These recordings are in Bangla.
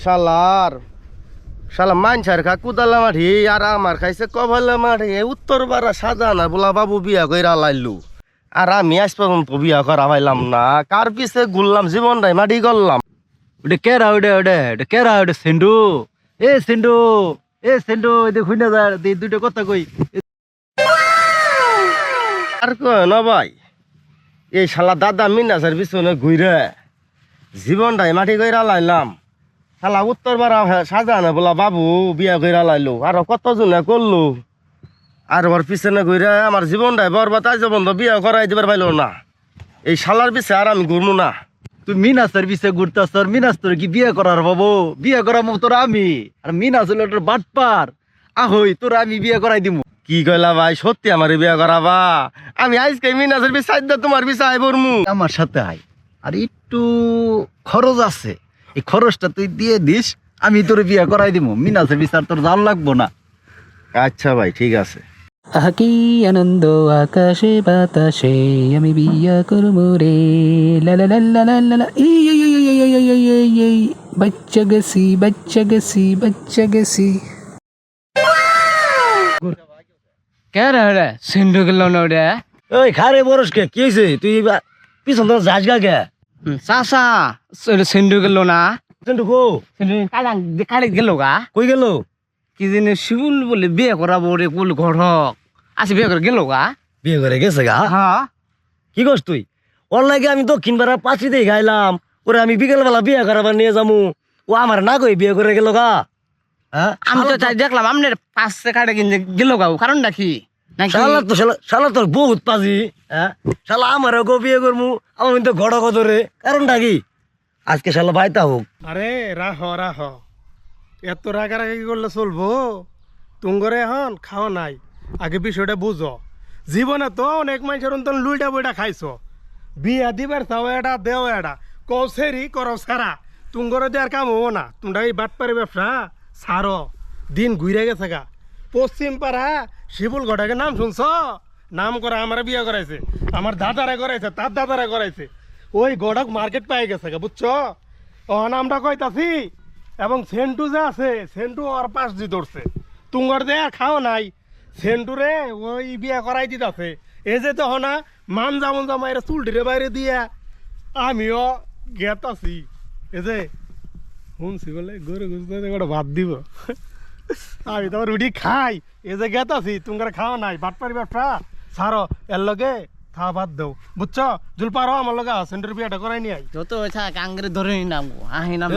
শালার শালা মানছার খা কুদালা মাঠি আর আমার খাইছে কভালা মাঠি উত্তর পাড়া সাজানা বলা বাবু বিয়া কইরা লাইলু আর আমি আজ পর্যন্ত বিয়া করা পাইলাম না কার পিছে ঘুরলাম জীবনটাই মাটি করলাম। ওটা কেরা ওটা কেরা ওটা সেন্ডু সেন্ডু এদিকে খুঁজে যা দুইটা কথা কই আর কয় না ভাই এই শালা দাদা মিনাসের পিছনে ঘুরে জীবনটাই মাটি কইরা লাইলাম। শালা উত্তর পাড়া সাজানা বলা বাবু বিয়া কইরা লাইলো আর কতজনে করলো আর ওর পিছনে ঘুরে আমার জীবনটাই বরবাদ আজ বন্ধ বিয়া করাই দিবার পাইলো না। এই শালার পিছে আর আমি ঘুরবো না। তুই মিনাসের বিষয়ে ঘুরতাস তোর মিনাস তোর কি বিয়ে করার বাবু বিয়ে করার মতো তোর আমি আর মিনাস হলো তোর বাটপার আহই তোর আমি বিয়ে করাই দিমু। কি কইলা ভাই সত্যি আমার বিয়া করাবা? আমি আজকে মিনাসের পিছাই তোমার পিছাই পড়মু। আমার সাথে আয় আর একটু খরচ আছে এই খরচটা তুই দিয়ে দিস আমি তোর বিয়ে করাই দিমু মিনাসের বিচার তোর জাল লাগবো না। আচ্ছা ভাই ঠিক আছে। আকি আনন্দ আকাশে বাতাসে আমি বিয়া করবো রে লা লা লা লা লা লা লা এই বাচ্চা গেছি কে রে সিন্ধু গেল না রে ওই খারে বরসকে কি হয়েছে তুই পিছন তো যাস গা কে চাচা সিন্ধু গেল না সিন্ধু কো কাড়ে গেল গা কই গেল কি জানি শিবুল বলে বিয়ে করাবো রে কুল ঘরক আছে বিয়ে করে গেল গা বিয়ে করে গেছে গা হ্যাঁ কি করছ তুই ওর লাগে আমি দক্ষিণ পাড়া পাঁচি দিয়ে গাইলাম ওরে আমি বিকেলবেলা বিয়ে করাবার নিয়ে যাবো ও আমার না কই বিয়ে করে গেল গা। হ্যাঁ আমি তো তাই দেখলাম আপনার পাশে কাটে কিনে গেল গা কারণ নাকি শালা তোর বহুত পাজি। হ্যাঁ শালা আমারও গো বিয়ে করমু আমি তো ঘড় ধরে কারণটা কি আজকে শালা বাইতা হোক। আরে রাহ এত রাগারাগি করলে চলবো? তুঙ্গরে এখন খাওয়া নাই আগে বিষয়টা বুঝো। জীবনে তো অনেক মানুষের অন্তন লুইটা বইটা খাইছো বিয়া দিবার চাও এটা দেও এটা কৌসেরি করো সারা তুঙ্গরে দেওয়ার কাম হবো না। তোমরা এই বাটপারি ব্যবসা সারো দিন ঘুরে গেছে গা। পশ্চিম পাড়া শিবুল ঘটাকে নাম শুনছ? নাম করে আমার বিয়ে করাইছে আমার দাদারা করাইছে তার দাদারা করাইছে ওই গড়ক মার্কেট পাই গেছে গা বুঝছো? ও নামটা কইতাছি এবং সেন্টু যে আছে সেন্টু ওর পাশ দিয়ে ধরছে তুঙ্গর দে খাও নাই সেন্টুরে ওই বিয়ে করাই দিতেছে। এই যে তখন না মান যেমন জামাইরে চুলটিরে বাইরে দিয়া আমিও গেতাছি এই যে শুনছি বলে গরু গুছতে গোটা ভাত দিব আমি তোমার রুটি খাই এই যে গেতাছি তুঙ্গার খাওয়া নাই বাটপারি ব্যবসা সারো এর লগে খাওয়া ভাত দেও বুঝছো? জুল পারো আমার লগে সেন্টুর বিয়েটা করাই নি আই যত হয়েছে আঙ্গরে ধরে নাম আহি নাম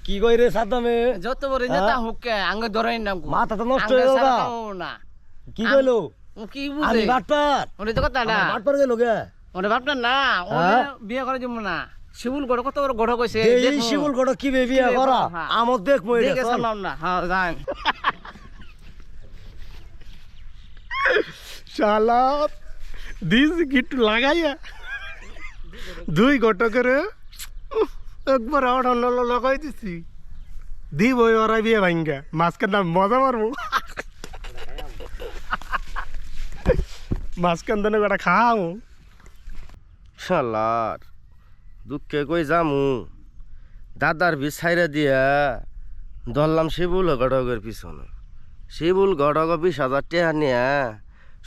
কি কই রে সাদামে যত বড় নেতা হুকে আঙ্গে ধরে নাম মাথা তো নষ্ট হয়ে গেল না কি কইলো কি আমি বুঝে বাটপার ওরে তো কথা না বাটপার গেল গে ওরে বাপটা না ওরে বিয়ে করে দিব না শিবুল গড় কত বড় গড় কইছে এই শিবুল গড় কি বিয়ে করা আমত দেখ মই দেখে শুনলাম না হ্যাঁ যান শালা দিস গিট লাগাইয়া দুই ঘটকের একবার অন্য লাগাই দিছি দিব ওরা বিয়ে ভাঙ্গা মাঝখান দাম মজা মারবো মাঝখান দানে গোটা খাও শালার দুঃখে কই যামু দাদার বিছাইরে দিয়া ধরলাম শিবুল ঘটকের পিছনে। শিবুল ঘটক 20,000 টাকা নিয়ে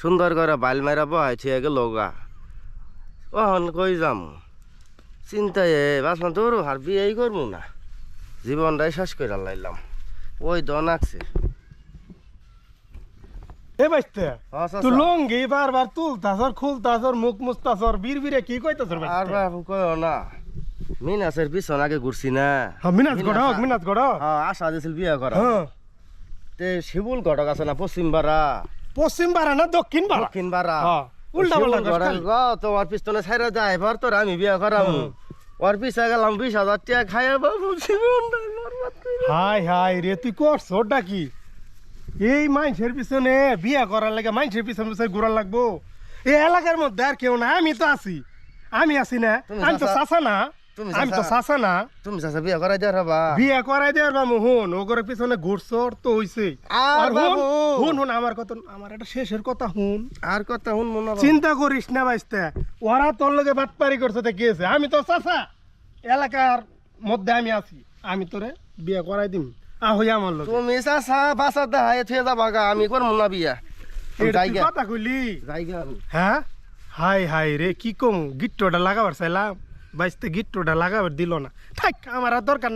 সুন্দর করে বাইল মারা বহাই থিয়ে গেল গা। ওহন কই যামু চিন্তায় বাসনা তোর আর বিয়েই করবো না জীবনটাই শেষ করে লাইলাম। ওই দন আছে এ বাইতে তুই লঙ্গি বারবার তুলতাছর খুলতাছর মুখ মুছতাছর বীর বীরে কি কইতাছর আর বাবু কইও না মিনাসের পিছন আগে ঘুরছি না। মিনাজ গড়ক হ্যাঁ আশা দিছিল বিয়ে করা হ্যাঁ তে শিবুল ঘটক আছে না পশ্চিম পাড়া পশ্চিম পাড়া না দক্ষিণ পাড়া দক্ষিণ পাড়া হ্যাঁ উল্টা পাল্টা তোমার পিছনে ছাইরা যায় এবার তোর আমি বিয়ে করাবো ওর পিছা গেলাম 20,000 টাকা খাইয়া বাবু জীবনটাই বরবাদ কইরা। হাই হাই রে তুই করছ ওটা কি এই মানুষের পিছনে বিয়ে করার লাগে মানুষের পিছনে পিছনে ঘুরার লাগবো? এই এলাকার মধ্যে আর কেউ না আমি তো আছি আমি আছি না আমি তো চাচা না আমি তো চাচা না তুমি চাচা বিয়ে করাই দেওয়ার হবা বিয়ে করাই দেওয়ার বামু হুন ওগরে পিছনে ঘুরছর তো হইছে আর হুন হুন আমার কথা আমার একটা শেষের কথা হুন আর কথা হুন মনে চিন্তা করিস না বাইস্তে ওরা তোর লগে বাটপারি করছে তো গিয়েছে আমি তো চাচা এলাকার মধ্যে আমি আছি আমি তোরে বিয়ে করাই দিম আহই আমার লোক তুমি চাচা বাসা দেখাই থুয়ে যাবা গা আমি করবো না বিয়া আমি যাইগা কথা কইলি যাইগা আমি হ্যাঁ হাই হাই রে কি কম গিট্টোটা লাগাবার চাইলাম বাইসতে গিট্টোটা লাগাবার দিল না থাক আমার আর দরকার